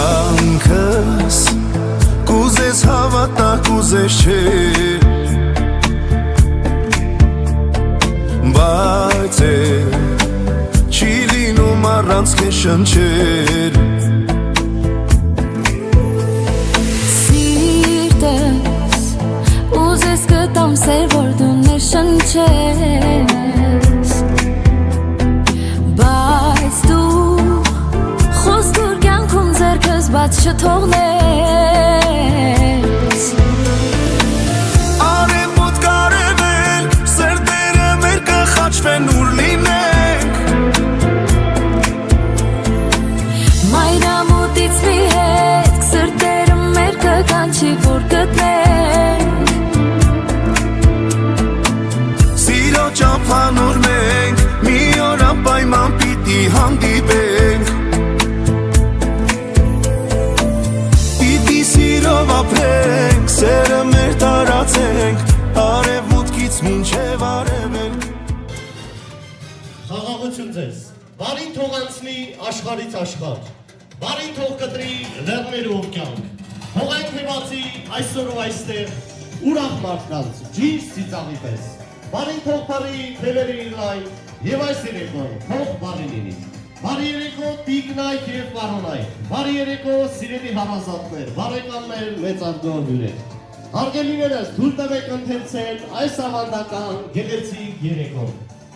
Կյանքս կուզես հավատա կուզես չէ Բայց չի լինում առանց քեզ շնչել Սիրտս ուզես կտամ սեր որ դու ներ շնչես Բայց դու խոստուր կյանքում ձեռքս բաց չթողնես Արևոտ կարևել սերտերը մեր կխաչվեն ուր լինենք Մայրամուտից մի հետ սրտերը մեր կկանչի որ գտնենք Սիրո ճամփանուր մենք մի օր անպայման պիտի հանդիպենք Պիտի սիրով ապրենք, սերը մեր տարածենք Արևմուտքից մինչև արևելք Խաղաղություն ձեզ, բարին թող անցնի աշխարհից աշխարհ Բարին թող կտրի լեռներով կյանք Թողենք հիվացի այսօր ու այստեղ ուրախ մարդկանց ջինս ծիծաղի պես Բարին թող փարի թևերի լայն եւ այս երեկոն թող բարի լինի Բարի երեկո տիկնայք եւ պարոնայք Բարի երեկո սիրելի հարազատներ բարեկամներ մեծարգո հյուրեր Հարգելիներս թույլ տվեք ընթերցել այս ավանդական գեղեցիկ երեկոն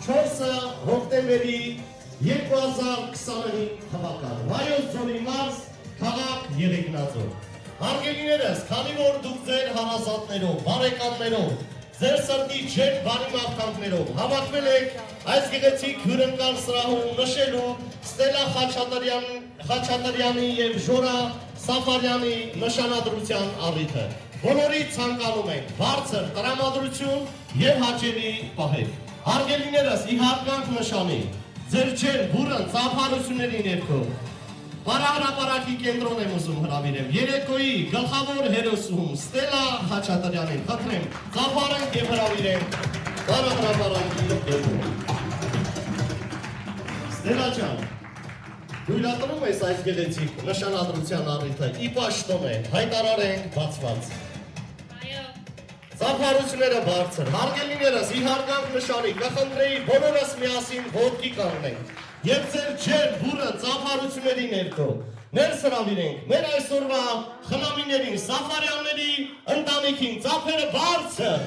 4 հոկտեմբերի 2025 թվական Վայոց ձորի մարզ քաղաք Երեգնաձոր Հարգելիներս, քանի որ դուք ձեր հարազատներով, բարեկամներով, ձեր սրտի ջերմ բարի մարդկանքներով հավաքվել եք այս գեղեցիկ հյուրընկալ սրահում նշելու Ստելա Խաչատրյանի եւ Ժորա Սաֆարյանի նշանադրության առիթը Բոլորի ցանկանում ենք բարձր տրամադրություն եւ հաճելի պահեք Հարգելիներս, ի հարգանք նշանի ձեր ջերմ բուրըն ծափարությունների ներքո Բարահրապարակի կենտրոն եմ ուզում հրավիրեմ երեկոյի գլխավոր հերոսուհու Ստելա Խաչատրյանին խնդրեմ ծափարենք եւ հրավիրենք Բարահրապարակի կենտրոն Ստելա ջան Դույլատրում ես այս գեղեցիկ նշանադրության առիթը ի պաշտոն է հայտարարենք բացված Ծափարությունները բարձր, հարգելիներս ի հարգանք նշանի կխնդրեի բոլորս միասին ոտքի կանգնենք Եվ ձեր ջերմ բուրըն ծափարությունների ներքո ներս հրավիրենք մեր այսօրվա խնամիներին, Սաֆարյանների ընտանիքին ծափերը բարձր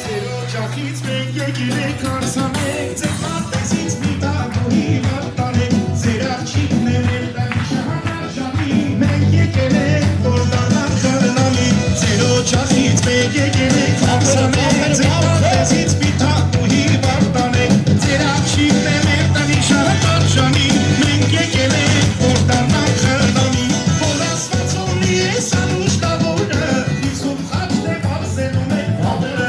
Ձեր օջախից մենք եկել ենք արսանենք Ձեր մատեսից մի տակուհի վարտանենք Ձեր աչիքներ էլ տան շահանաժանի Մենք եկել ենք որ դառնանք խնամի Ձեր օջախից մենք եկել ենք արսանենք Ձեր մատեսից մի տակուհի վարտանենք Ձեր աչիքներ էլ տան շահանաժանի Մենք եկել ենք որ դառնանք խնամի Որ ասվածում ես անուշտավորը Իսում խաչտ է բարձենում ենք վատերը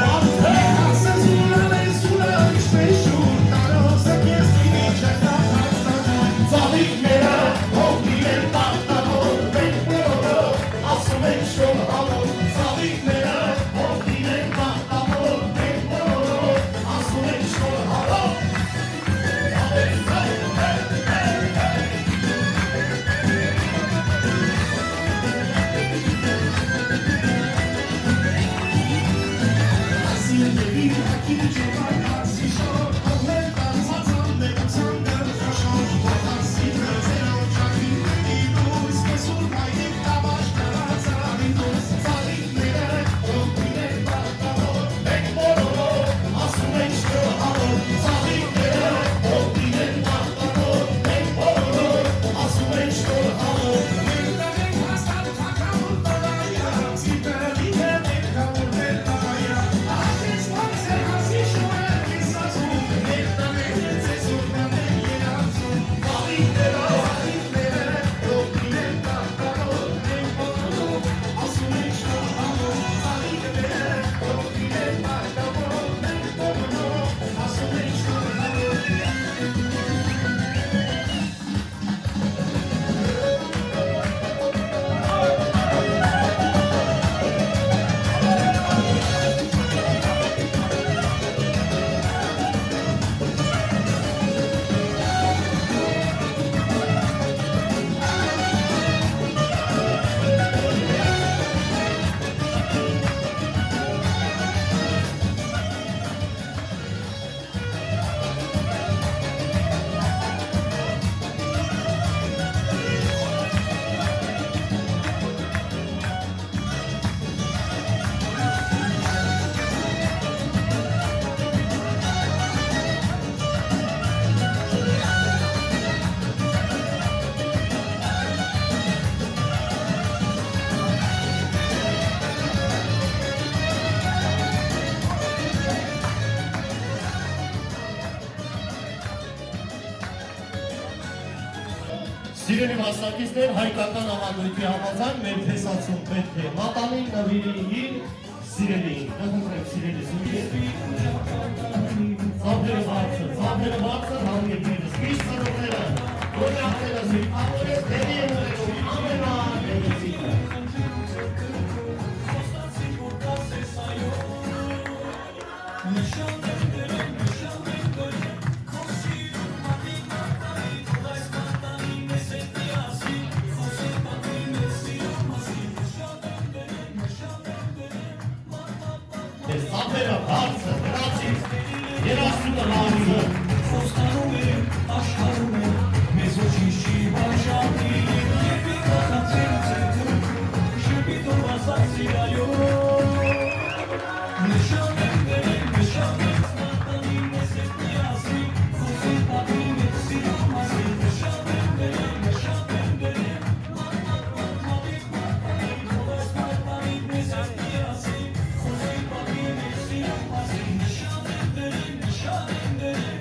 Ասազուլան է սուլը ինչպես շուր Տարոզը կես լինի չակնախ Սիրելի մասնակիցներ, հայկական ավանդույթի համաձայն մեր տեսացում պետք է մատանին նվիրի իր սիրելին։ Կխնդրեմ սիրելի զույգերի։ Ծափերը բարձր, հանգետներս, միշտ ծնողները, գոնյակները զույգ, ամորես դերի են ունենում, ամենագեղեցիկը։ Ծափերը բարձր, դրացից, երաշտումը լավիզը, Խոստանում եմ, աշխարհում եմ, մեզ ոչինչ չի բաժանի, երբ իքախացել ձեթում, շեպիտով ասած սիրայո, նշան եմ դերել, նշան եմ ստարտանի, մեզ հետ միասին, խոսել պատմի մեզ սիրո մասին, նշան եմ դերել, մատիկ մատանին, հովես մատանին, մեզ հետ միասին, խոսել պատմի մեզ սիրո մասին, նշան եմ դերել, նշան եմ դերել,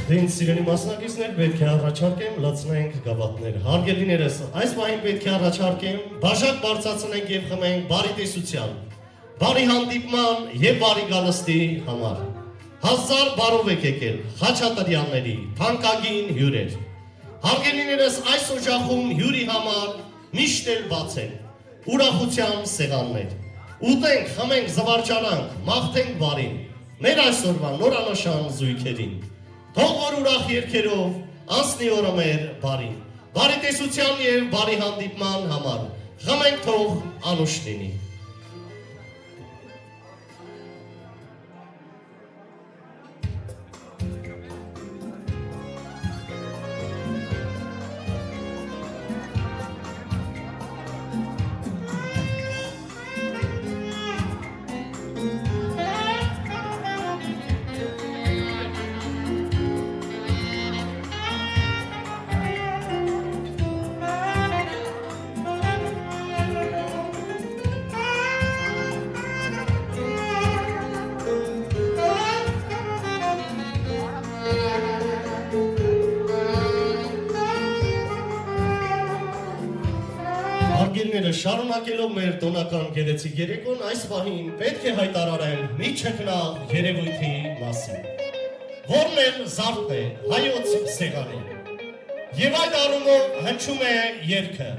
Դին սիրելի մասնակիցներ, պետք է առաջարկեմ լցնենք գավաթներ։ Հարգելիներս, այս պահին պետք է առաջարկեմ բաժակ բարձրացնենք եւ խմենք բարի տեսության, բարի հանդիպման եւ բարի գալստի համար։ Հազար բարով եք եկել Խաչատրյանների թանկագին հյուրեր։ Հարգելիներս, այս օջախում հյուրի համար միշտ էլ բաց են ուրախության սեղաններ։ Ուտենք, խմենք, զվարճանանք, մաղթենք բարին, մեր այսօրվա նորանշան զույգերին։ Թող որ ուրախ երգերով անցնի օրը մեր բարին, բարի տեսության եւ բարի հանդիպման համար, խմենք թող անուշ լինի։ Հարգելիները, շարունակելով մեր տոնական գեղեցիկ երեկոն, այս պահին պետք է հայտարարեմ մի չքնաղ երևույթի մասին, որն էլ զարդն է հայոց սեղանի, եւ այդ առումով հնչում է երգը,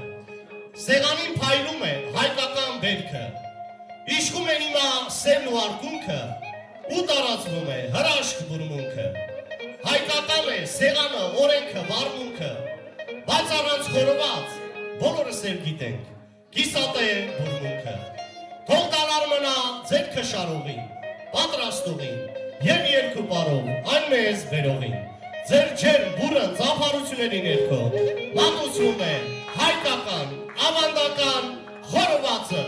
սեղանին փայլում է հայկական բերքը, իշխում է հիմա սերն ու արկունքը, ու տարածվում է հրաշք բուրմունքը, հայկական է սեղանը, օրենքը, վարմունքը, բայց առանց խորոված բոլորս էլ գիտենք, կիսատ է բուրմունքը, թող դալար մնա ձեր քշարողին, պատրաստողին և երկու պարով այն մեզ բերողին, ձեր ջեր բուրըն ծափարությունների ներքո մատուցվում է հայկական, ավանդական խորովածը։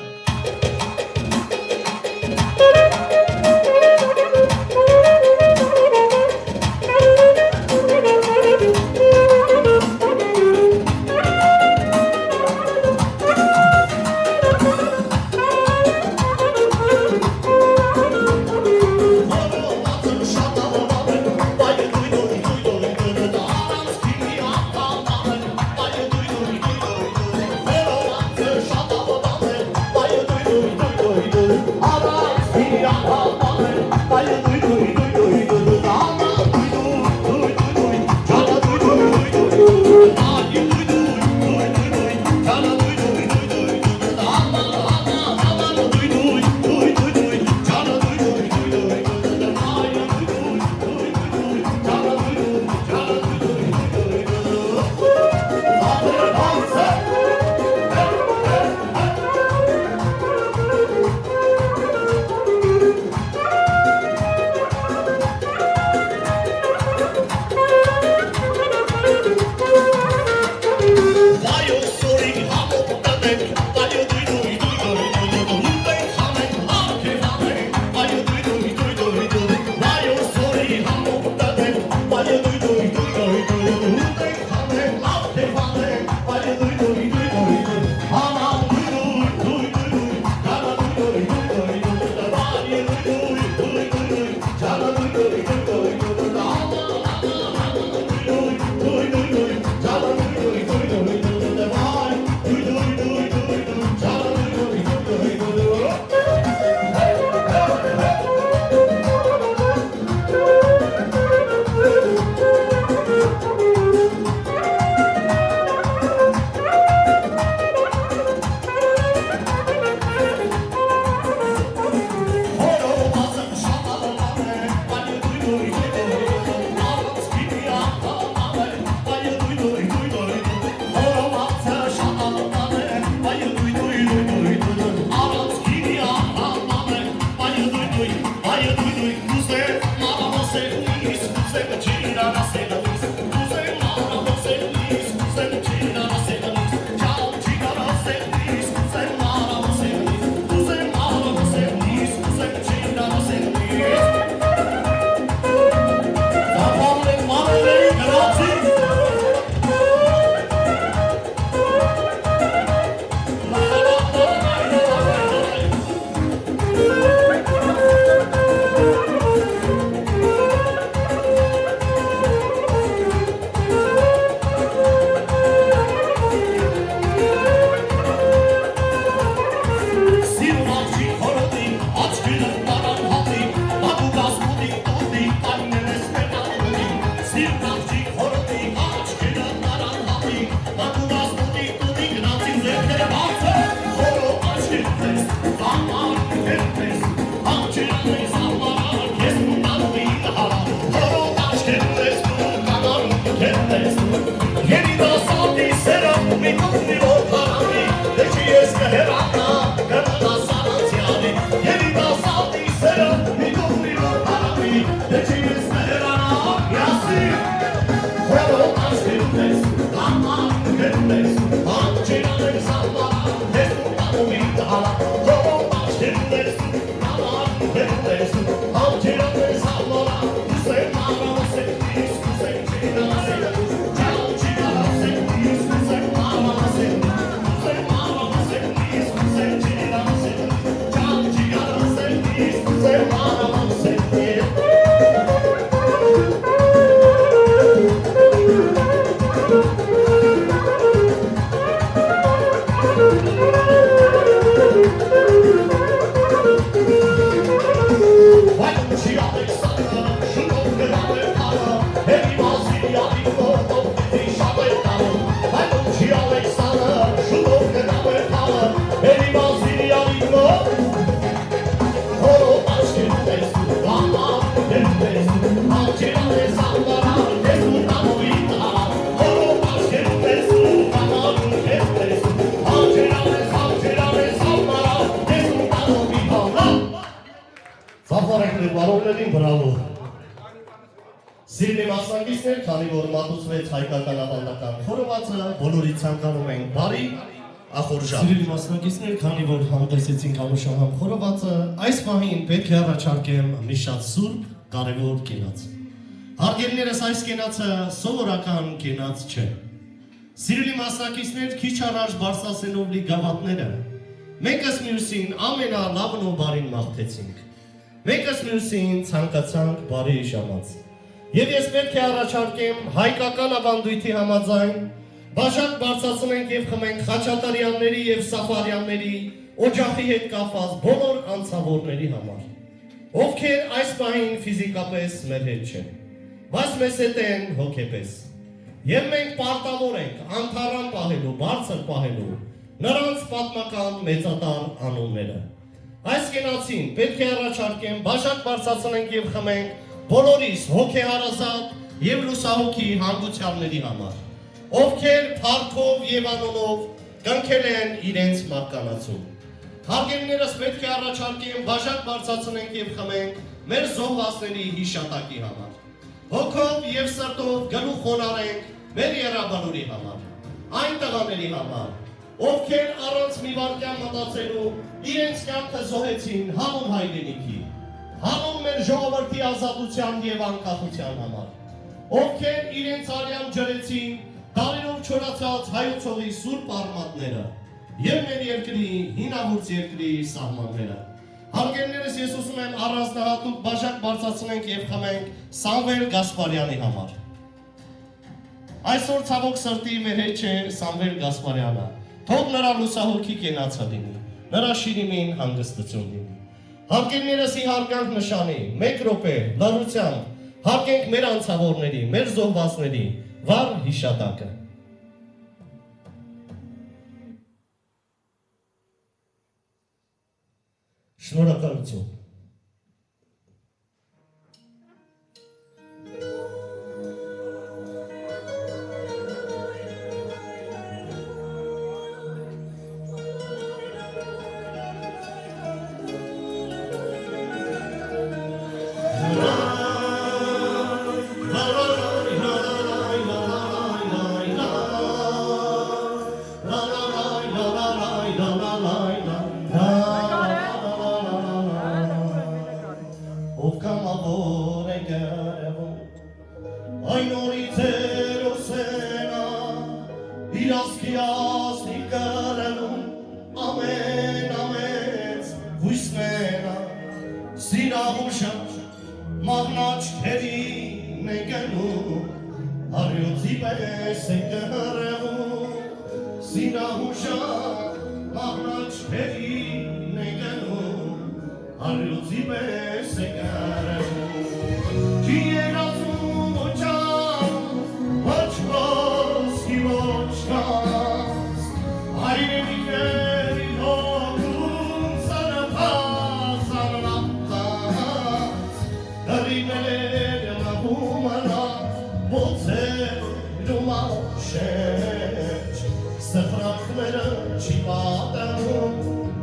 Սիրելի մասնակիցներ, քանի որ մատուցվեց հայկական ավանդական խորովածը, բոլորի ցանկանում ենք բարի ախորժակ։ Սիրելի մասնակիցներ, քանի որ համտեսեցինք անուշահամ խորովածը, այս պահին պետք է առաջարկեմ մի շատ սուրբ, կարևոր կենաց։ Հարգելիներս, այս կենացը սովորական կենաց չէ։ Սիրելի մասնակիցներ, քիչ առաջ բարձրացնելով լի գավաթները, մեկս մյուսին ամենալավն ու բարին մաղթեցինք։ Մեկս մյուսին ցանկացանք բարի ժամանց։ Եվ ես պետք է առաջարկեմ հայկական ավանդույթի համաձայն բաժակ բարձրացնենք եւ խմենք Խաչատրյանների եւ Սաֆարյանների օջախի հետ կապված բոլոր անձավորների համար, ովքեր այս պահին ֆիզիկապես մեր հետ չեն, բայց մեզ հետ են հոգեպես։ Եվ մենք պարտավոր ենք անթառան պահելու, բարձր պահելու նրանց պատմական մեծատար անունները։ Այս կենացին պետք է առաջարկեմ բաժակ բարձրացնենք եւ խմենք բոլորիս հոգեհարազատ եւ լուսահոգի հանգուցյալների համար, ովքեր փառքով եւ անունով կնքել են իրենց մահկանացուն։ Հարգելիներս, պետք է առաջարկեմ բաժակ բարձրացնենք եւ խմենք մեր զոհվածների հիշատակի համար, հոգով եւ սրտով գլուխ խոնարհենք մեր երաբանուրի համար, այն տղաների համար, ովքեր առանց մի վարքյան մտածելու իրենց կյանքը զոհեցին հանուն հայրենիքի, հանուն մեր ժողովրդի ազատության եւ անկախության համար, ովքեր իրենց արյան ջրեցին դարերով չորացած հայոցողի սուրբ արմատները եւ մեր երկրի հինավուրց երկրի սահմանները։ Հարգելիներս, ես ուզում եմ առանձնահատուկ բաժակ բարձրացնենք եւ խմենք Սամվել Գասպարյանի համար։ Այսօր ցավոք սրտի մեր հետ չէ Սամվել Գասպարյանը, թող նրա լուսահոգի կենացը լինի, նրա շիրիմին հանգստություն լինի։ Հարգելիներս, ի հարգանք նշանի, մեկ րոպե լարությամբ հարգենք մեր անձավորների, մեր զոհվածների վառ հիշատակը։ Շնորհակալություն։ այն օրից էր ոսենա իրասկի ասնի կրելում ամենամեծ հույսնենա սիրահուշը մաղնաչ թերին է գնում Արյոցի պես է կհրեղում Սիրահուշա մաղնաչ թերին է գնում Արյոցի պես է կհրեղում Չի երազում ոչան ոչ ոսկի ոչ կաց Հայրենիքների հոգում սարապած անապած Դրիներ մաղում անա Ոցերում աշեջ Սխրանքները չի պատանում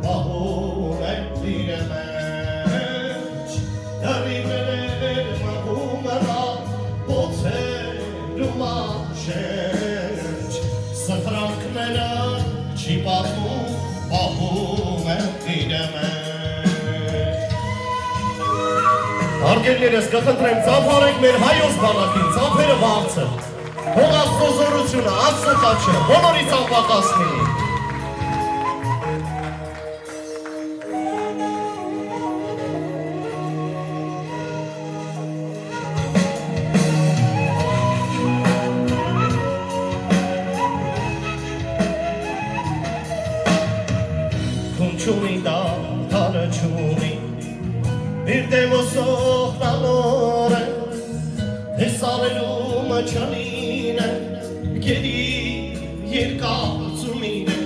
Պահում են դիրը մեջ Դրիներ մաղում անա Ոցերում աշեջ Սխրանքները չի պատնում Պահում են դիրը մեջ Արգելներս կխնդրեմ ծափարեք մեր հայոց բանակին, ծափերը բարձր, հող աստծո զորությունը, աստծո կաչը, բոլորից անպակասնի։ Քունչունի դա, թանը չունի, Իր դեմոսող նանոր է, ես արելու մչանին է, գերի երկացումին է,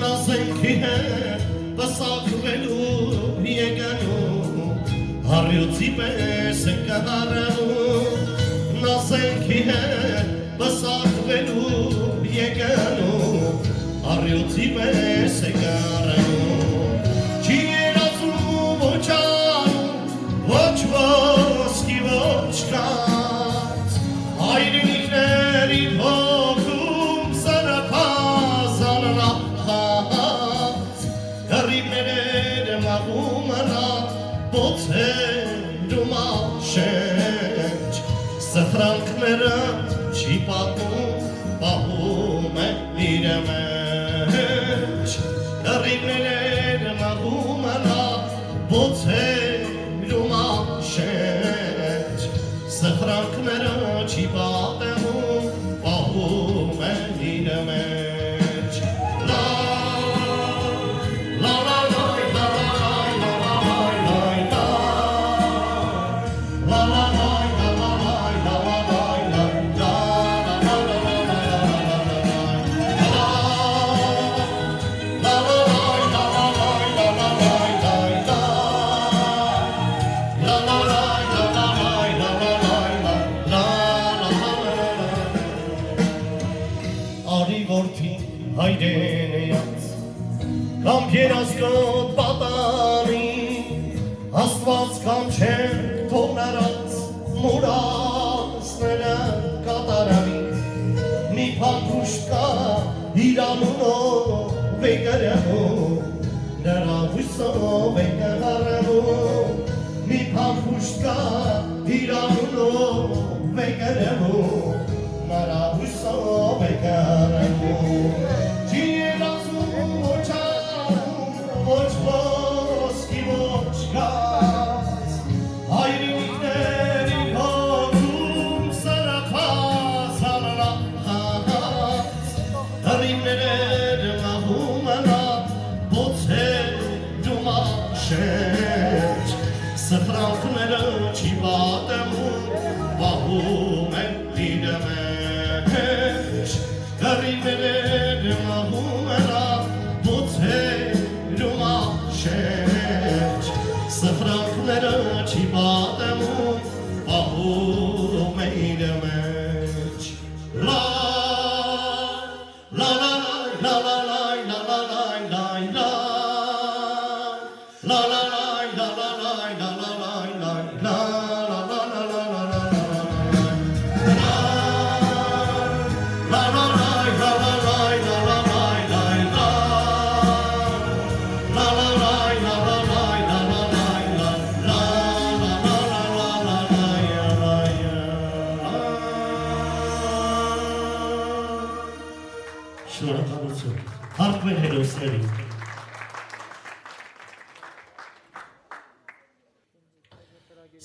նազենքի հետ վսակվելու եկանում, հարյոցի պես է կհարանում, նազենքի հետ վսակվելու եկանում, հարյոցի պես է կհարանում, չի երազում Ոչ ոսկի ոչ կաց Հայրենիքների հոգում սարապած անապած Դրիվները մաղում անա Ոցերում աշեջ Սխրանքները չի պատում Պահում է իրը մեջ Դրիվները մաղում անա Ոցերում աշեջ Սխրանքները չի պատնում Պահում է իրը մեջ Լա լա լա լա լա լա լա լա հայրենեյաց Կամ երասկոտ պատանի Աստված կամ չեն թողնարած Մուրացները կատարանի Մի փամփուշտ կա իրանունով է գրվում Նրա հույսով է կհարվում Մի փամփուշտ կա իրանունով է գրվում Նրա հույսով է կհարվում Չի երազում ոչանում ոչ ոսկի ոչ կաց Հայրենիքների հոգում սարապած անապած Դրիվները մաղում անա ոցերում աշեջ Սխրանքները չի պատմում պահում են իրը մեջ Դրիվները մաղում անա ոցերում աշեջ Սխրանքները չի պատմում պահում են իրը մեջ Լա La la la la la la la la la la la la la la la la la la la Շնորհակալություն։ Հարգվեն հերոսներին։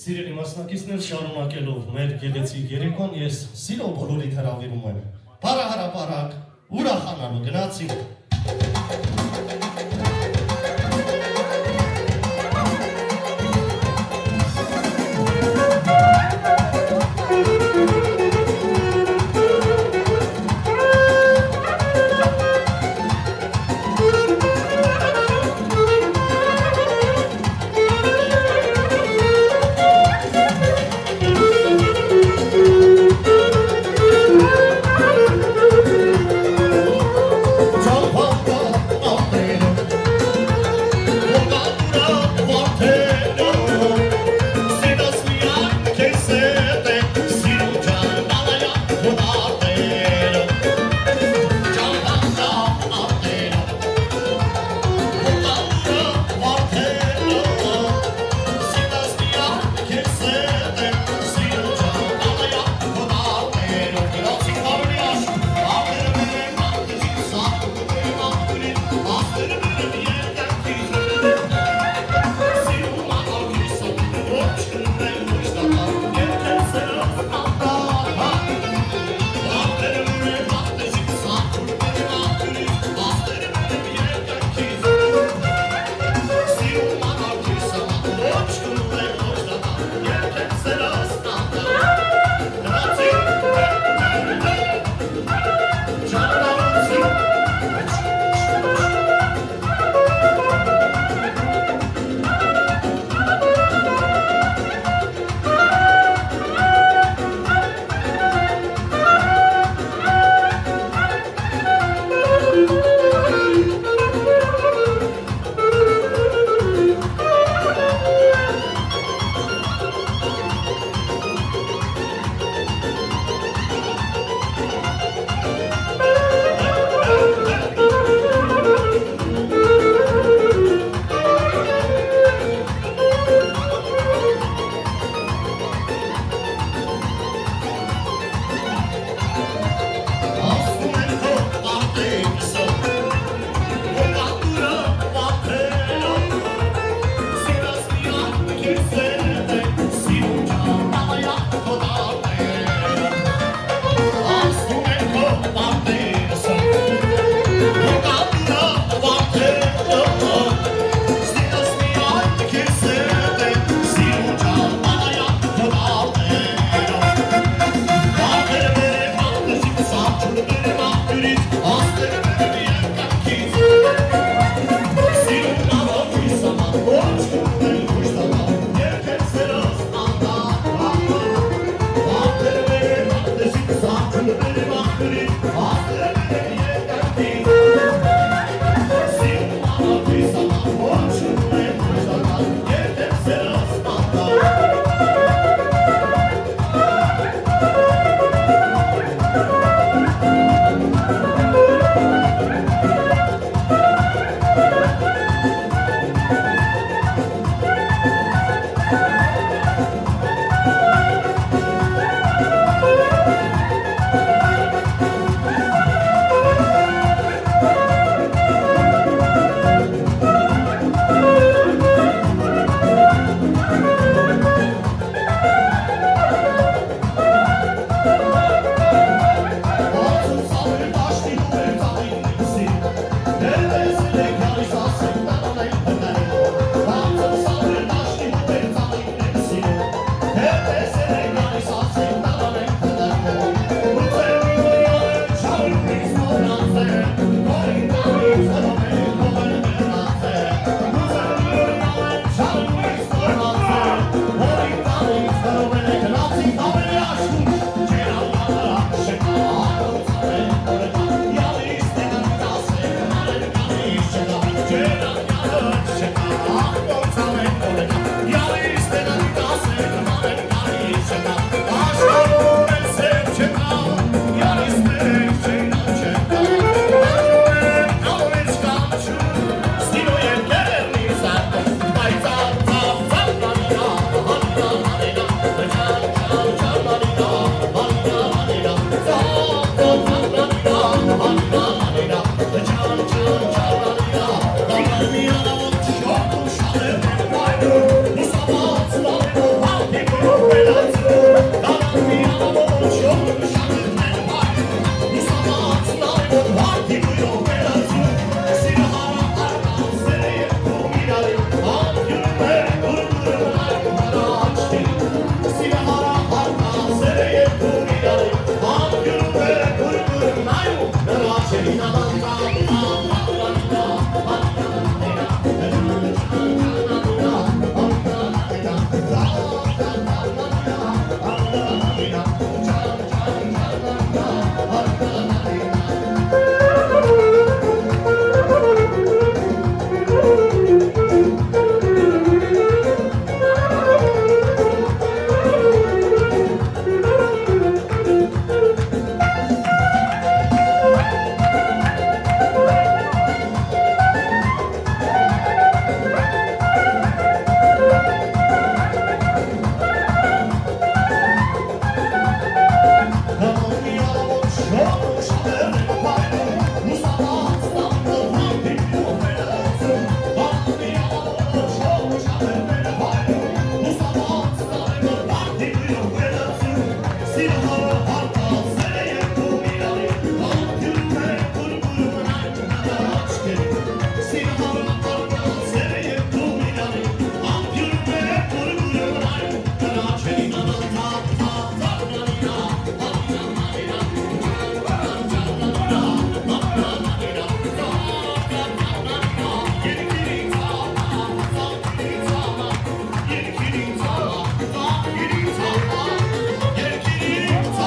Սիրելի մասնակիցներ, շարունակելով մեր գեղեցիկ երեկոն, ես սիրով բոլորիդ հրավիրում եմ բարահրապարակ ուրախանալու գնացինք։ Ciao, ciao, ciao, Երգիրին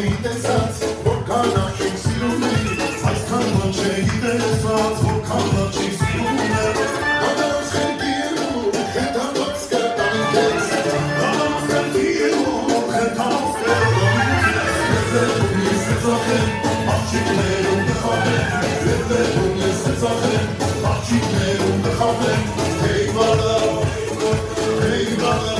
չի տեսած, որքան աշիկ սիրում է, այսքան բան չէի տեսած, որքան լավ չի սիրում է, հանդարոց խելքի եղում, խետանոց կրտանի կեզ, հանդարոց խելքի եղում, խետանոց կրտանի կեզ, լևլևում ես ծախեմ, աղջիկներում դխավեմ, լևլևում ես ծախեմ, աղջիկներում դխավեմ, հեյ բալա, հեյ բալա,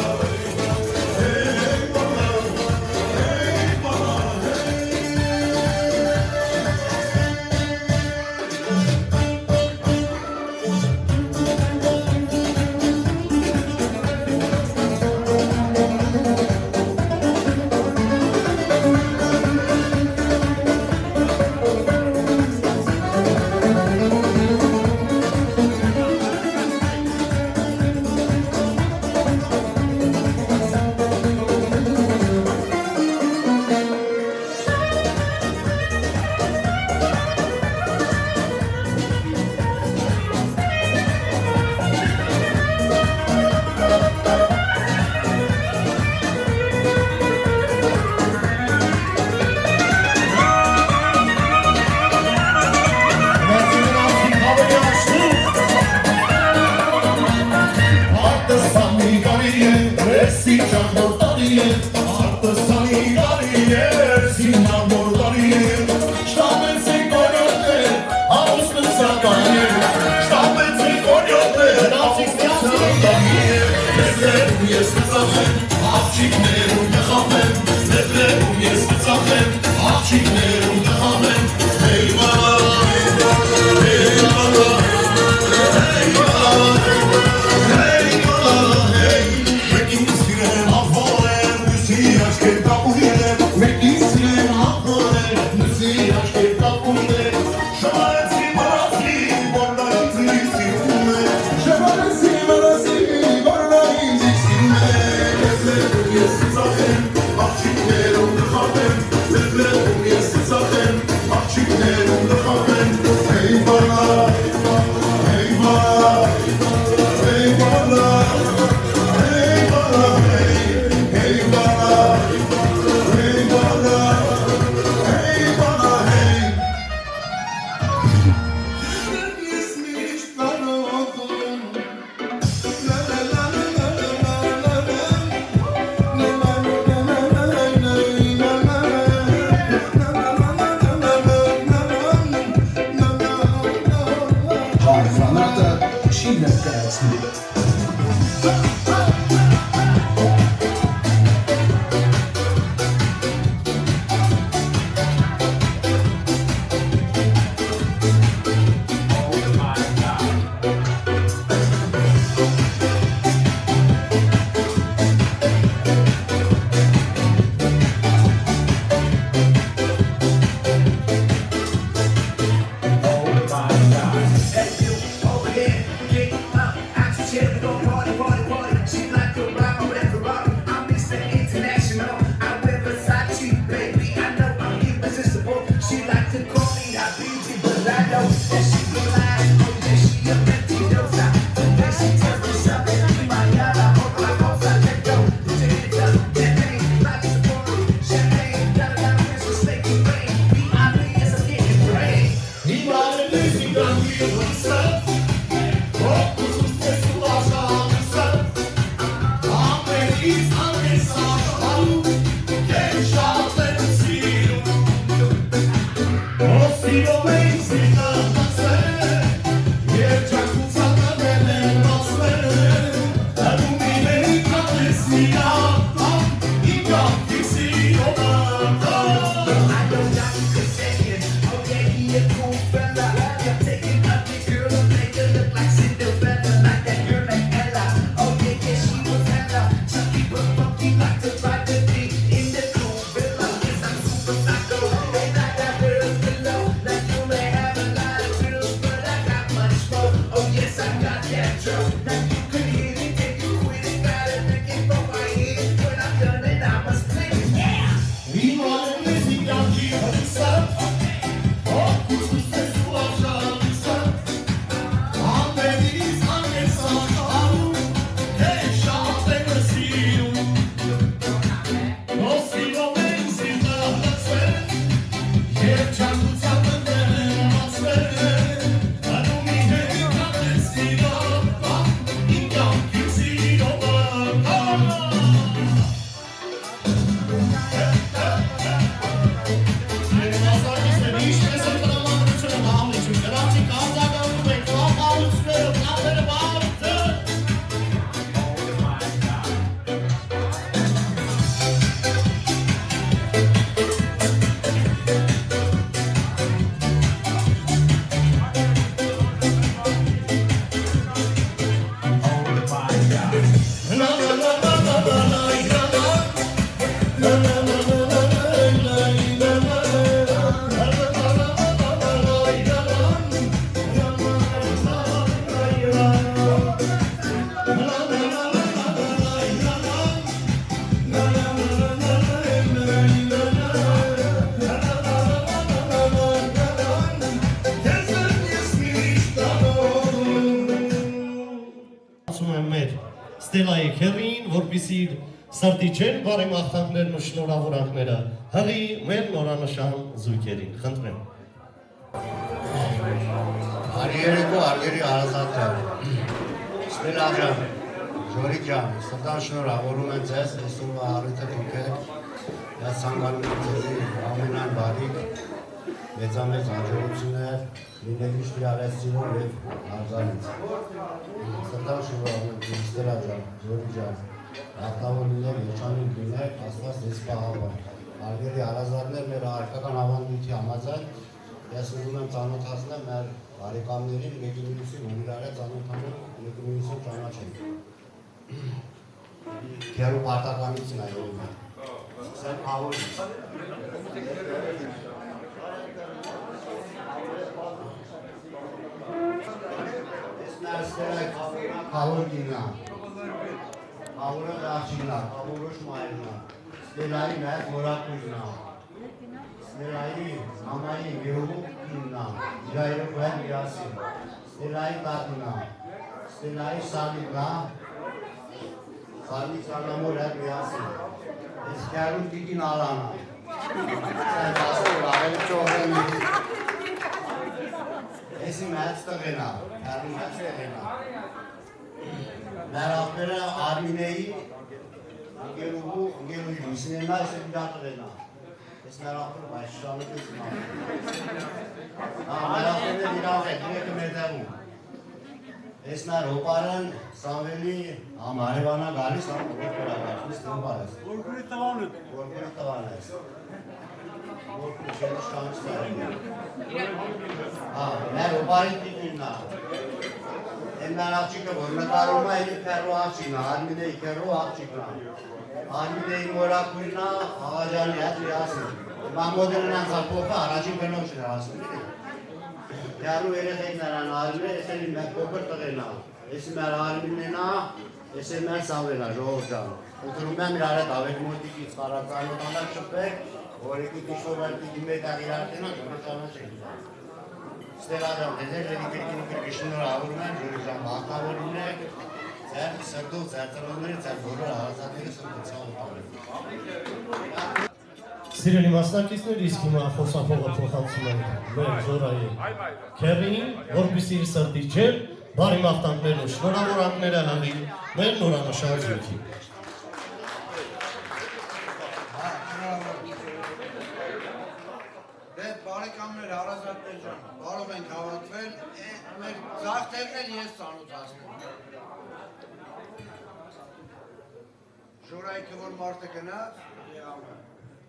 Ստելայի քերին, որպեսզի սրտի չեն բարի մաղթանքներն ու շնորհավորանքները հղի մեր նորանշան զույգերին։ Խնդրեմ։ Արիերեկո արգերի հարազատներ, Ստելա ջան, Ժորիկ ջան, սրտան շնորհավորում եմ ձեզ, այսօրվա առիթը դուք ես ցանկանում եմ ձեզի ամենայն բարիք, մեծամեծ հաջողություններ, լինեք միշտ արեցինում և արձանից։ Սրտան շնորհավորում եմ Ստելա ջան, Ժորիկ ջան, հաղթավոր լինեք, երջանիկ լինեք, Աստված ձեզ պահապան։ Արգերի հարազատներ մեր հայկական ավանդույթի համաձայն ես ուզում եմ ծանոթացնել մեր բարեկամներին, մեկի-մյուսին ու իրար հետ ծանոթանում, մեկի-մյուսին ճանաչենք։ Քերու պարտականություն այլում է։ Սկսենք խավորից։ Ես մեր Ստելայի խավոր գինա, խավորը դաշինա, խավորոշ մայրնա, Ստելայի մեր մորակույրնա, Ստելայի մամայի գերուղու կիննա, իրայրով են միասին, Ստելայի տատինա, Ստելայի սալիտնա, սալի սալամոր են միասին, ես կերում տիկին ալանա, սեն ասոր ավելի ճողրեն միտի, եսի մեծ տղենա, կերում մեծ տղենա, մեր աղբերը Արմինեի, գերուղու, գերուղի լույսինենա, ես է բիրա տղենա, Ես մեր աղբերը բայց շանուկից մեր աղբերը իրավ է, դիրեկը մեր դեղում։ Ես մեր հոպարեն Սամվելի համարևանա գալիս, որքուրա գալիս, հոպար ես։ Որքուրի տղան է։ Որքուրի տղան ես։ Որքուրի շենի շանուկից է։ Մեր հոպարին տիկինն է։ Են մեր աղջիկը, որ նկարում է, իր կերու աղջիկն է, Արմինեի կերու աղջիկն է։ Արմինեի մորակույրնա աղաջանի հետ միասին։ Մամոդերն անցապոպը առաջին գնոջ է ասում։ Դարու երեխեքներան Արմինը, ես էլ մեր փոքր տղենա։ Ես մեր Արմինն է, ես էլ մեր Սավելա, ժողով ջան։ Ուտրում եմ իրար հետ ավելի մոտիկից խարածանոթանակ շփեք, որ եկի կիշորալտիկի մետաղ իրարտենա, դուրը ճանաչենք։ Ստելա ջան, դեզեր լերիկերքին շնորհավորում եմ, Ժորիկ ջան, բախտավորին եք, ձեր սրտով, ձեր ծրողների, ձեր բոլոր հարազատների սրտով ցավով։ Սիրելի մասնակիցներ, իսկ հիմա խոսափողը փոխանցում են մեր Զորայի քերին, որպեսզի իր սրտի ջեր, բարի մաղթանքներն ու շնորհավորանքները հղի մեր նորանշան զույգին։ Բարեկամներ, հարազատներ ջան, կարող ենք հավաքվել, մեր ձախտերն ես ծանոթացնում։ Ժորայքը, որ մարդը գնաց,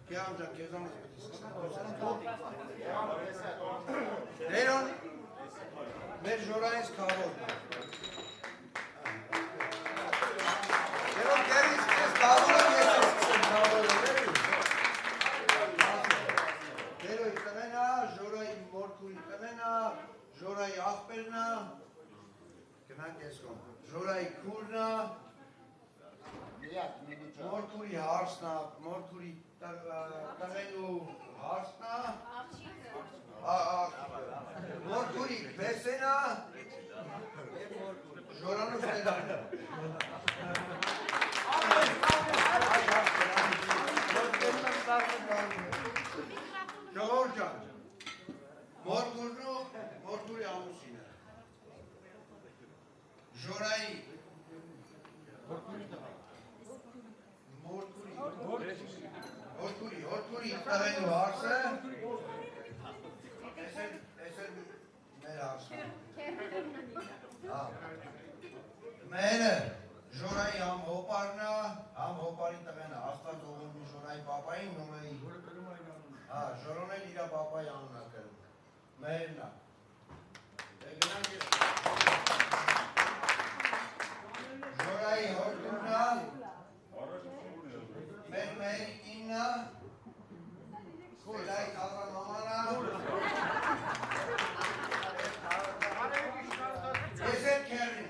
Կիամ ջան, քեզանից Դերոն, մեր Ժորայից քավորն է։ Դերոն կերից կեզ քավորը, ես ես կսեմ քավորը, Դերոյի տղենա, Ժորայի մորքուրի տղենա, Ժորայի աղբերնա, գնանք ես կոմ, Ժորայի քուրնա, Մորքուրի հարսնա, մորքուրի տղենու հարսնա, մորքուրի բեսենա, ժորանուս տենանա։ Ժողոր ջան, մորքուրի ամուսինը, ժորայի, Հորքուրի տղենու հարսը, ես էլ մեր հարսը։ Մերը Ժորայի համ հոպարնա, համ հոպարի տղենը, աստված ողորմի Ժորայի պապային նոմեի։ Ժորոն էլ իրա պապայի անունա կրում, մերնա։ Ժորայի հորքուրնա, մեր մերի կիննա, Ստելայի կազան մամանա, ես էլ կերին է։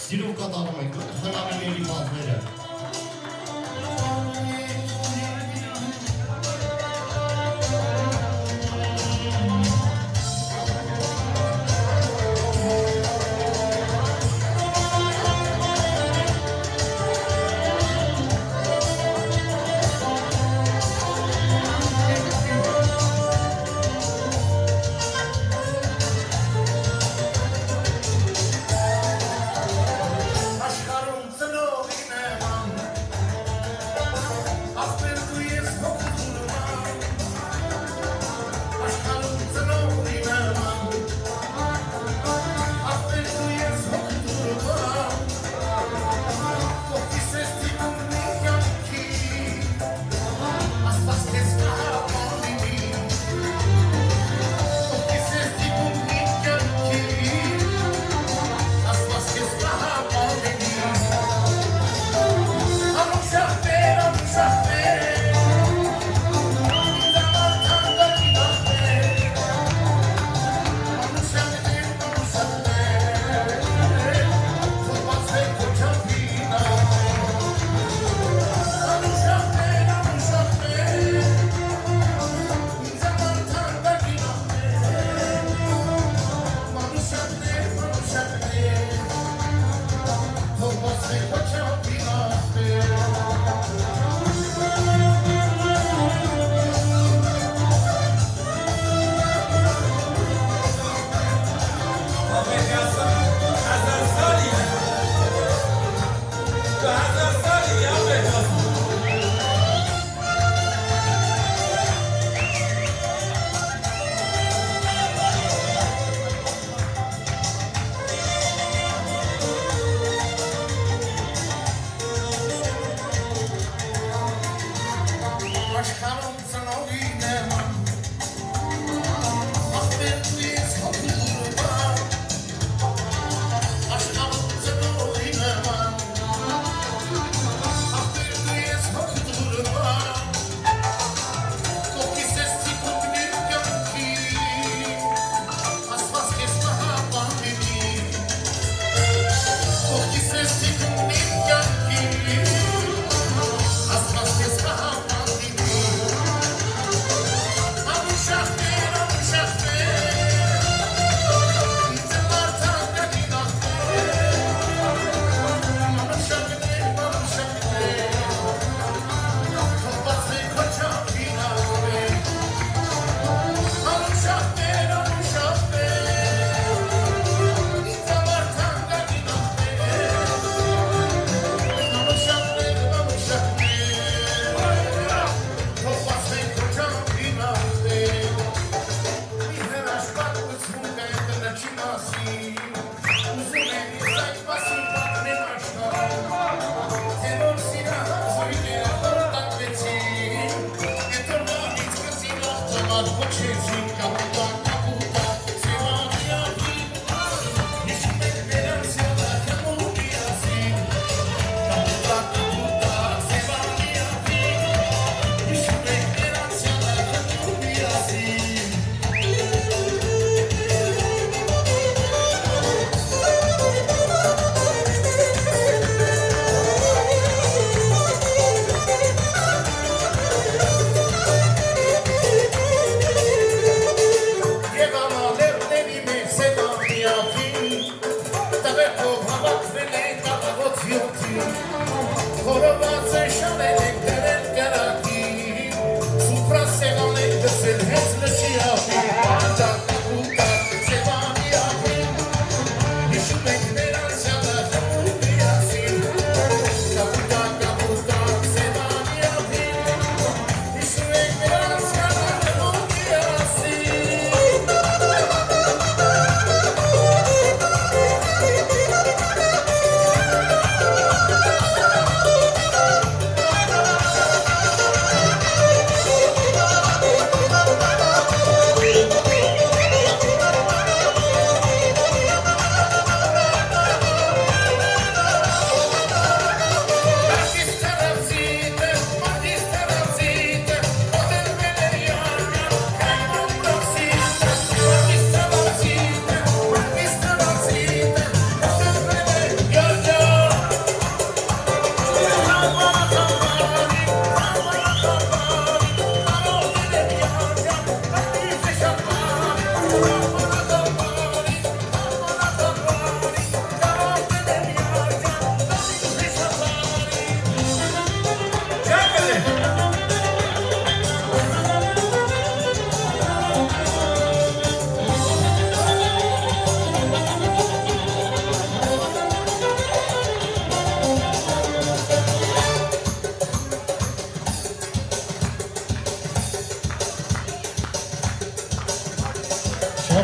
Սիրով կատարում ենք խնամիների բազները։ Աշխարհում ծնողին եմ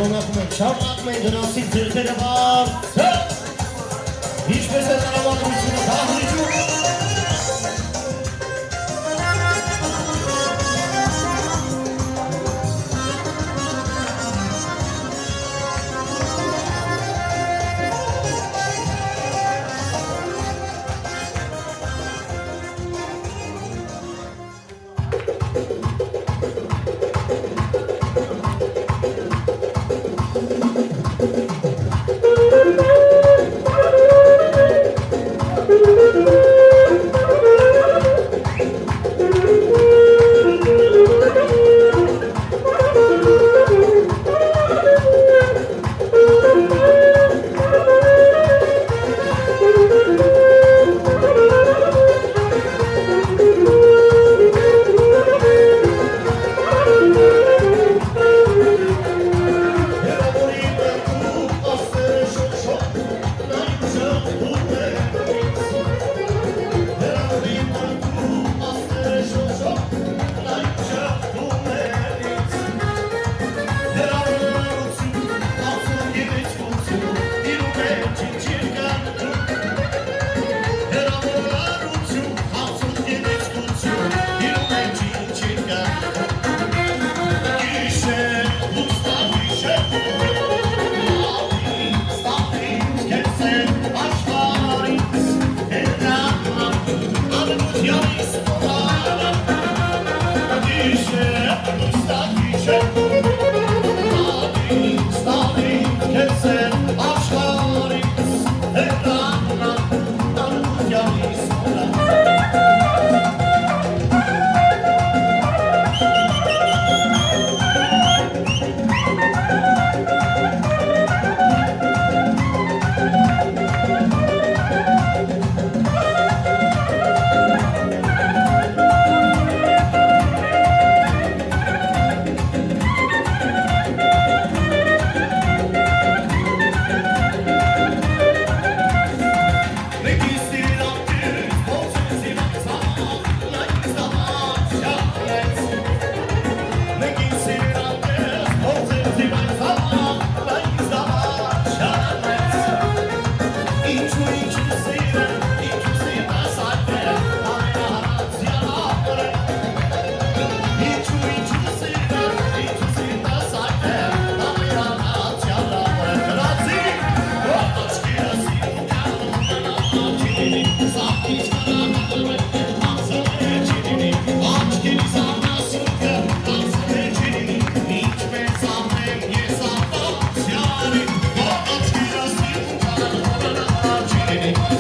շարունակում ենք, շարունակում ենք գնացի ձերքերը բարձր։ Ինչպես է տրամադրությունը դահլիճում։ Thank you.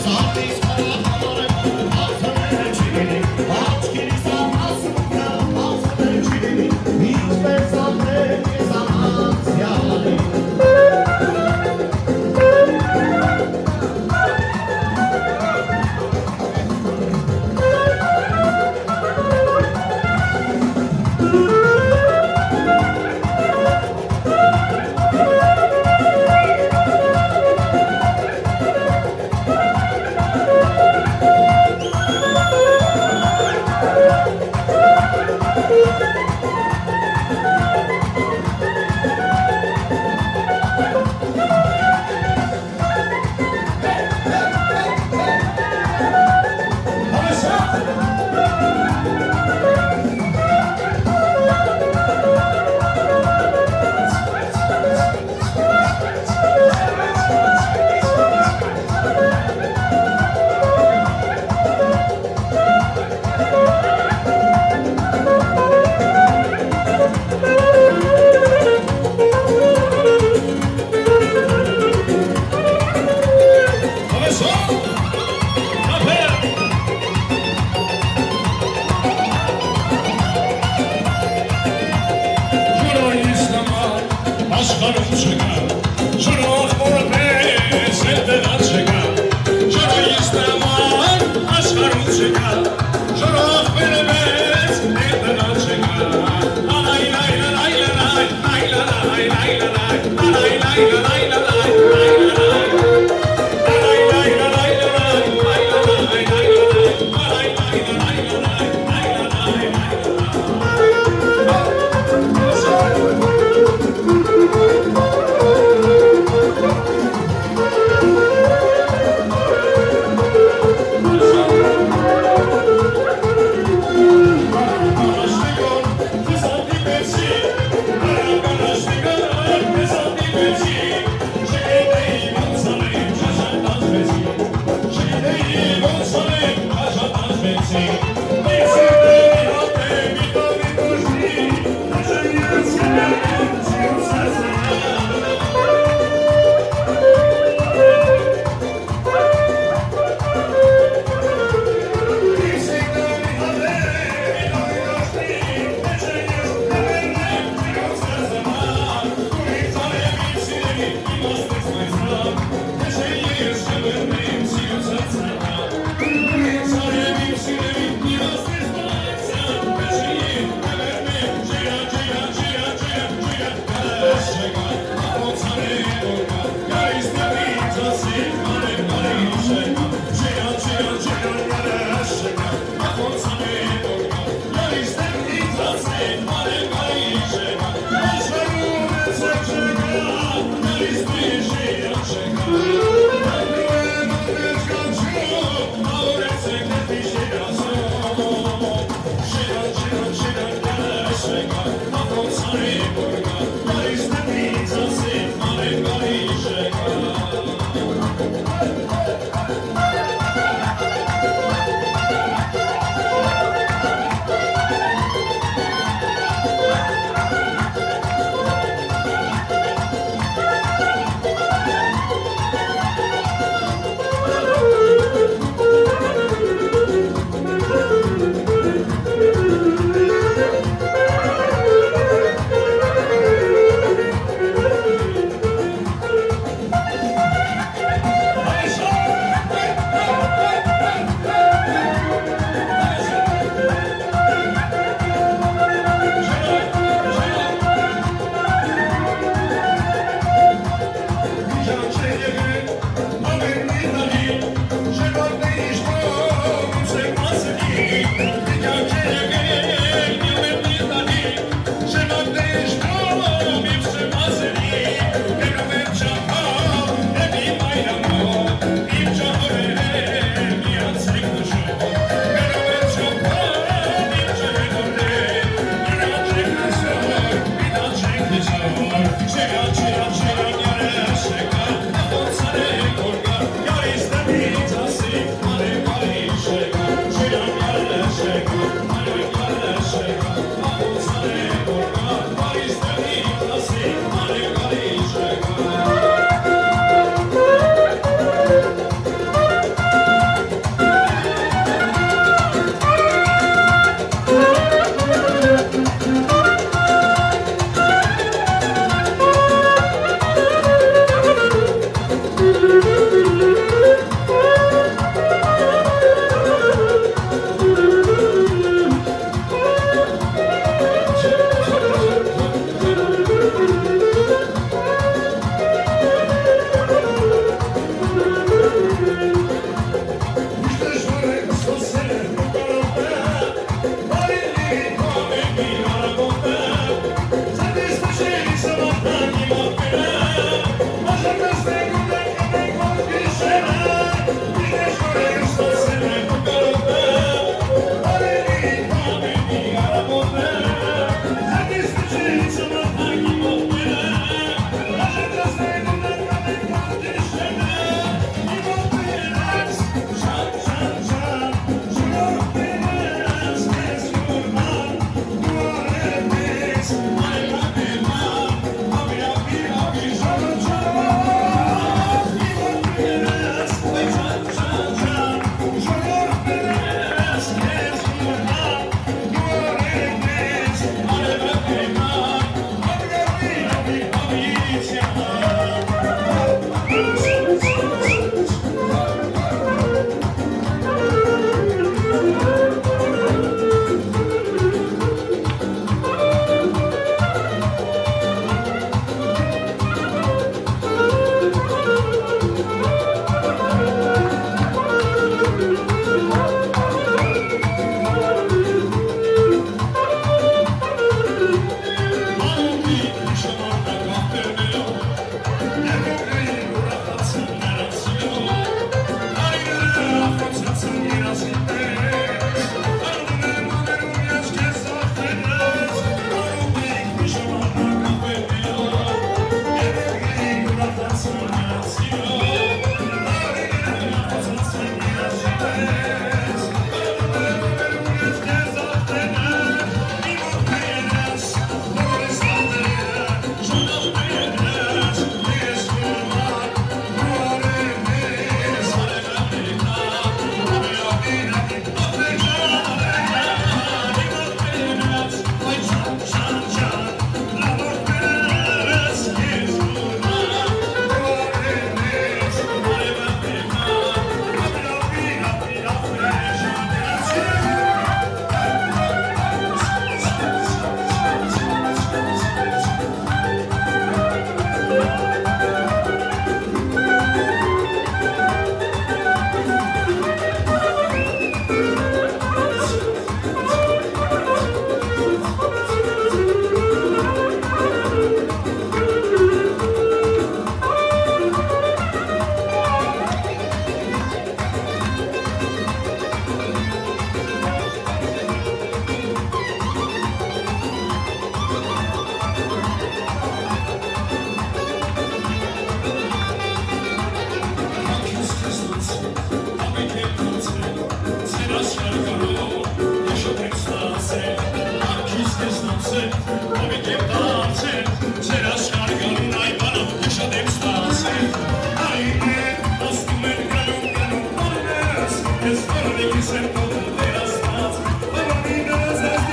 Ես վարդելիս եմ կողում վերաստած Բավանինս ես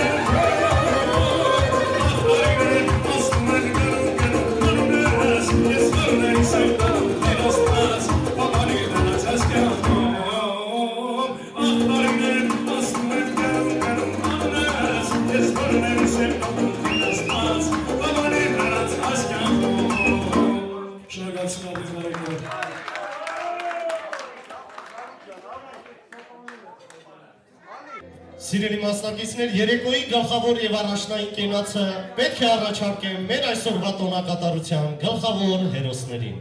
Աղբարիներ ասում են գնում ես Ես վարդելիս եմ կողում վերաստած Բավանինս ես Աղբարիներ ասում են գնում ես Ես վարդելիս եմ կողում վերաստած Բավանինս ես Շնորհակալություն ալիս բարեկամներ Սիրելի մասնակիցներ, երեկոյի գլխավոր եւ առաջնային կենացը պետք է առաջարկեմ մեր այսօրվա տոնակատարության գլխավոր հերոսներին,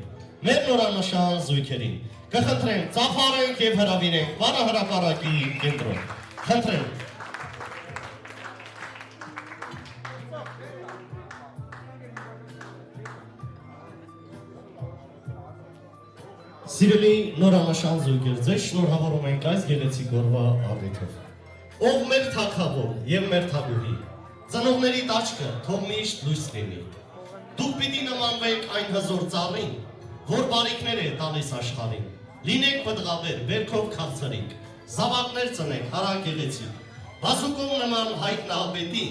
մեր նորանշան զույգերին։ Կխնդրեմ, ծափարենք եւ հրավիրենք Վանահրապարակի կենտրոն։ Խնդրեմ։ Սիրելի նորանշան զույգեր, ձեզ շնորհավորում ենք այս գեղեցիկ օրվա առիթով։ Ով մեր թագավոր եւ մեր թագուհի, ծնողների տաճկը թող միշտ լույս լինի։ Դուք պիտի նմանվեք այն հզոր ծառին, որ բարիքներ է տալիս աշխարհին։ Լինեք պտղաբեր, բերքով քաղցրիկ, զավակներ ծնեք հարագեղեցիկ։ Բազուկով նման հայտնաբետի,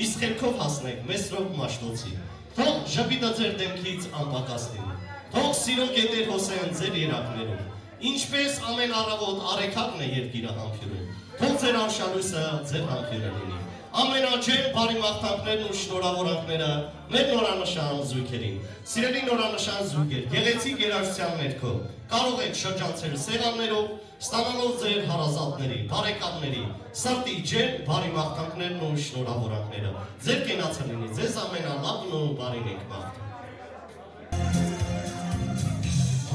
իսկ խելքով հասնեք Մեսրոպ Մաշտոցի։ Թող ժպիտը ձեր դեմքից անպակաս լինի։ Թող սիրո կետեր հոսեն ձեր երակներում։ Ինչպես ամեն առավոտ արեքակն է երկիրը համբուրում։ Թող ձեր անշալույսը ձեր համբուրը լինի։ Ամենաջեր բարի մաղթանքներն ու շնորհավորանքները մեր նորանշան զույգերին։ Սիրելի նորանշան զույգեր, գեղեցիկ երաժշտության ներքո կարող եք շրջանցել սեղաններով, ստանալով ձեր հարազատների, բարեկամների, սրտի ջեր բարի մաղթանքներն ու շնորհավորանքները։ Ձեր կենացը լինի, ձեզ ամենալավն ու բարին եք մաղթում։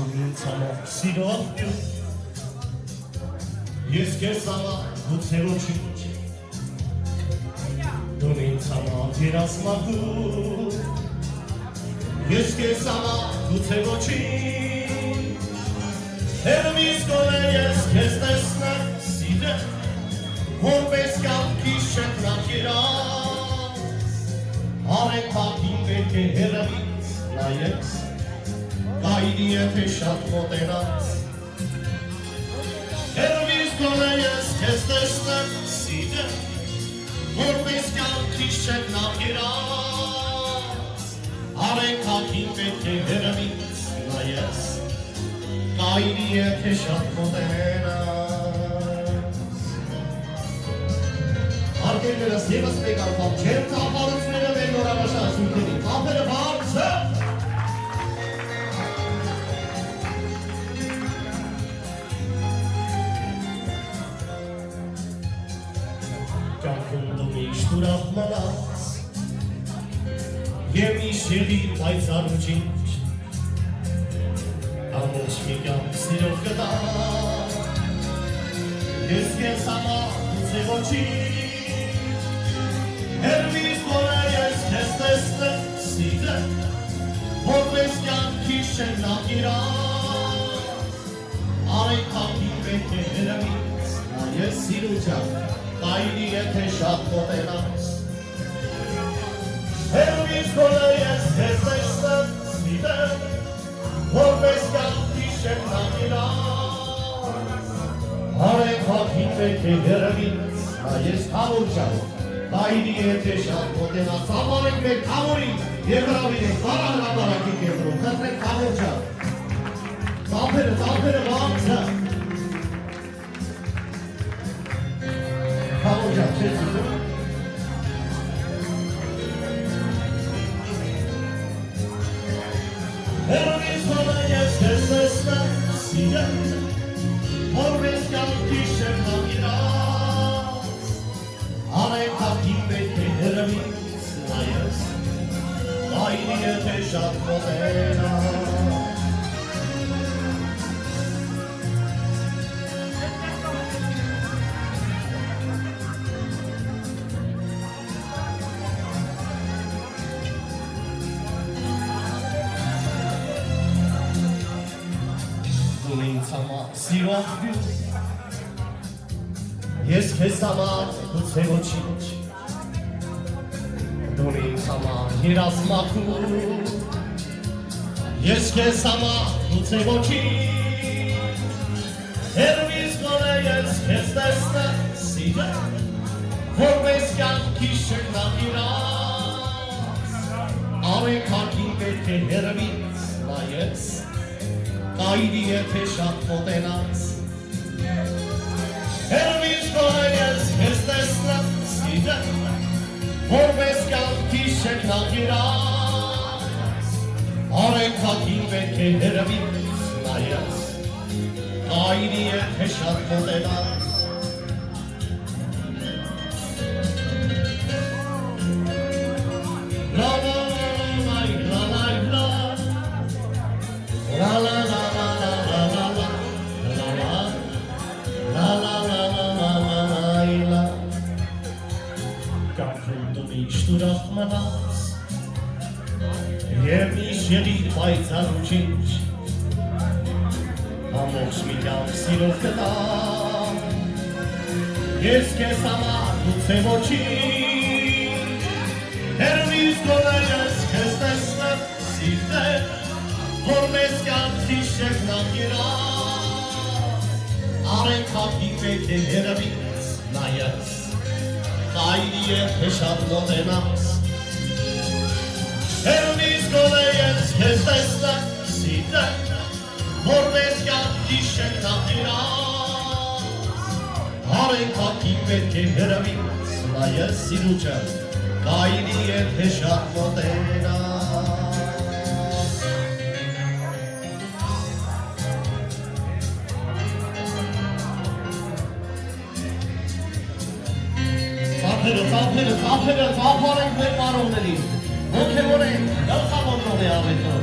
Սիրո Ես քեզ համար գուցե ոչինչ Դու ինձ համար երազմակու Ես քեզ համար գուցե ոչինչ Հերմից գոնե ես քեզ տեսնեմ սիրեմ Որպես կյանքի շետնակ երազ Արեք հակին պետք է հերմից նայես Գայրի եթե շատ մոտենաս Հերվից գոնե ես քեզ տեսնեմ սիրեմ Որպես կյանքի շետնակ երազ Արեք հակին պետք է հերվից նայես Գայրի եթե շատ մոտենաս Արգերներս եվս մեկ անգամ չեմ ծափարությունները մեր նորանշան զույգերի ծափերը բարձր Ուրախ մնաց Եվ իշերի պայծառ ու ջինջ Ամոչ մի կյանք սիրով գտա Ես քեզ համար գուցե ոչինչ Հերվից գոնե ես քեզ տեսնեմ սիրեմ Որպես կյանքի շենակ իրազ Արեք հակին պետք է հերվից Ես սիրուչան Կայնի եթե շատ մոտենաս Հերվից գոնե ես քեզ տեսնեմ սիրեմ Որպես կյանքի շենակ իրազ Արեք հակին պետք է հերվից Ես թավոր Կայնի եթե շատ մոտենաս Ամարեք մեր թավորին և հրավիրեք Վանահրապարակի կենտրոն Խնդրեք թավոր Ծափերը վանցը Թավոր չես ուզում Հերվից գոնե ես քեզ տեսնեմ սիրեմ Որպես կյանքի շենակ իրազ Արեք հակին պետք է հերվից նայես Այնի եթե շատ մոտենաս Սիրով Ես քեզ համար գուցե ոչինչ Դու ինձ համար երազմակու Ես քեզ համար գուցե ոչինչ Հերվից գոնե ես քեզ տեսնեմ սիրեմ որպես կյանքի շքնախիրած Արեքակին պետք է հեռվից նայես կայրի եթե շատ մոտենաց Հեռվից գոհ ես քեզ տեսնեմ սիրեմ որպես կյանքի շքնախիրած Արեքակին պետք է հեռվից նայես կայրի եթե շատ մոտենաց La la la la la la La la la la la la la La la la la la Կարգում դու միշտ ուրախ մնաս Եվ միշտ երիր պայծառ ու ջինջ Ամոքս մի կյանք սիրով կտամ Ես քեզ համար գուցե ոչինչ Հեռվից գոնե ես քեզ տեսնեմ սիրտեմ Որպես կյանքի շքնախիրած Արեքակի պետք է հեռվից նայես Կայրի եթե շատ մոտենաս Հեռվից գոնե ես քեզ տեսնեմ սիրտեմ Որպես կյանքի շքնախիրած Արեքակի պետք է հեռվից նայես սիրուչեմ Կայրի եթե շատ մոտենաս Ծափերը ծափարենք մեր մարողներին Ոգևորենք, գլխավորնող է ավետոր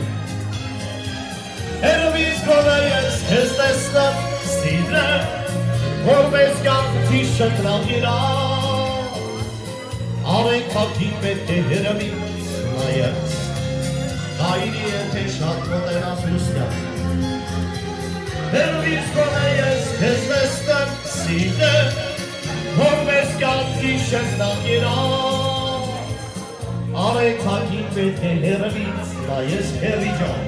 Հեռվից գոնե ես քեզ տեսնեմ սիրեմ Որպես կյանքի շքնախիրած Արեքակի պետք է հեռվից նայես Կայրի եթե շատ մոտենաս լուսնյա Հեռվից գոնե ես քեզ տեսնեմ սիրեմ Որպես կյանքի շքնախիրած Արեքակի պետք է հեռվից նայես հեռի ջան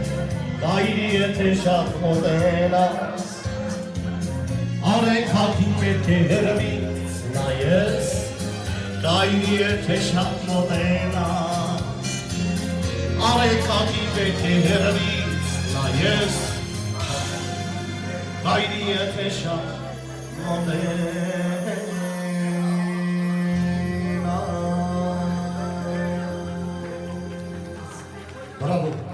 Կայրի եթե շատ մոտենաս Արեքակի պետք է հեռվից նայես Կայրի եթե շատ մոտենաս Արեքակի պետք է հեռվից նայես Կայրի եթե շատ մոտենաս Bravo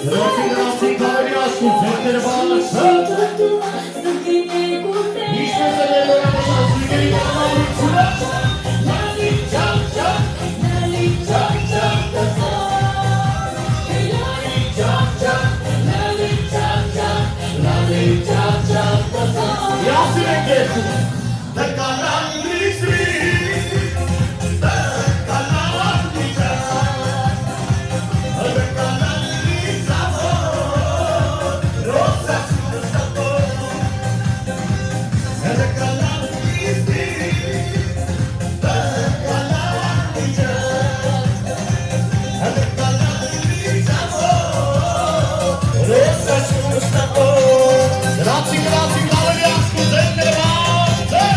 Դրացի կարելի ասում, ձերքները բանացը Ինչպես է ներորամասան սույգերի կանալությունը Լալի ճակ ճակ Լալի ճակ ճակ Լալի ճակ ճակ Լալի ճակ ճակ Լալի ճակ ճակ Յասի ենք երկու Դկալան լիսրի Դկալան լիճակ Դկալան լիզավոր Ռոսացունը ստատոր Դկալան լիսրի Դկալան լիճակ Դկալան լիզավոր Ռոսացունը ստատոր Գրացի կարելի ասկու ձերքները բանցը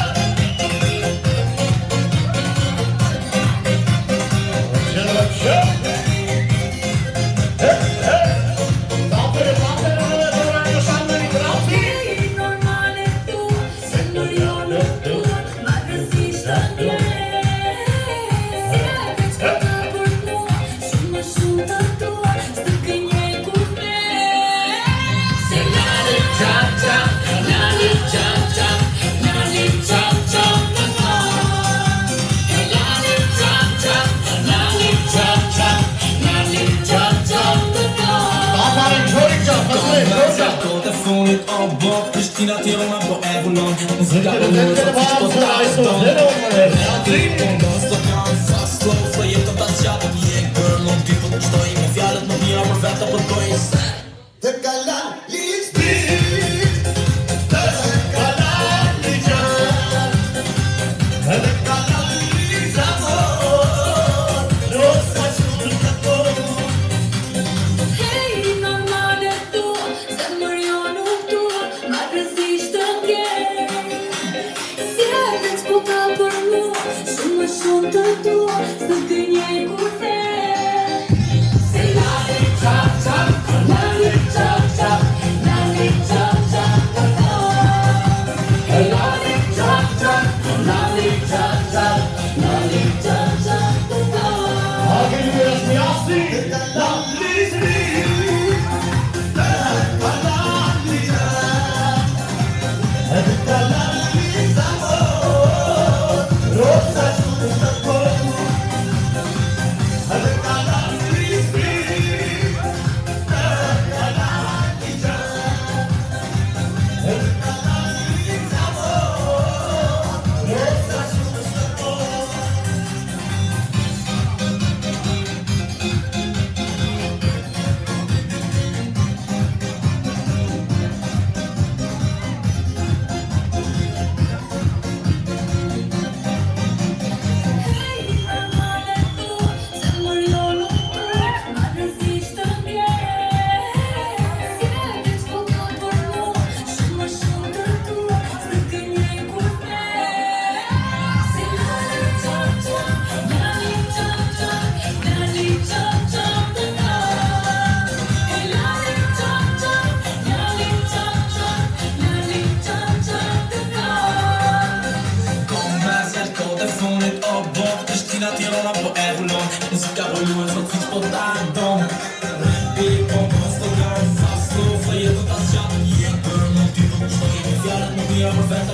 Pristina tirona po Avalon Muzika po Ձերքերը բանցը այսօր ձեր օրներ Fast slow, flay it, that's shot Yeah, girl, no people, что имя фиалет, но мира perfecta, but go is Դկալան լիստրի Դկալան լիճակ Դկալան լիզավոր Ռոսացունը ստատոր Հարգելիներս միասի Դկալան լիսրի Դկալան լիճակ Դկալան լիզավոր Ռոսացունը ստատոր Դկալան լիսրի Դկալան լիճակ Դկալան լիզավոր Ռոսացունը ստատոր Pristina tirona po Avalon Muzika po Luan, so fiz potadão Baby, bom, Instagram Fast slow, flay it, that's shot Yeah, girl, no people, что имя фиалет, но мира perfecta,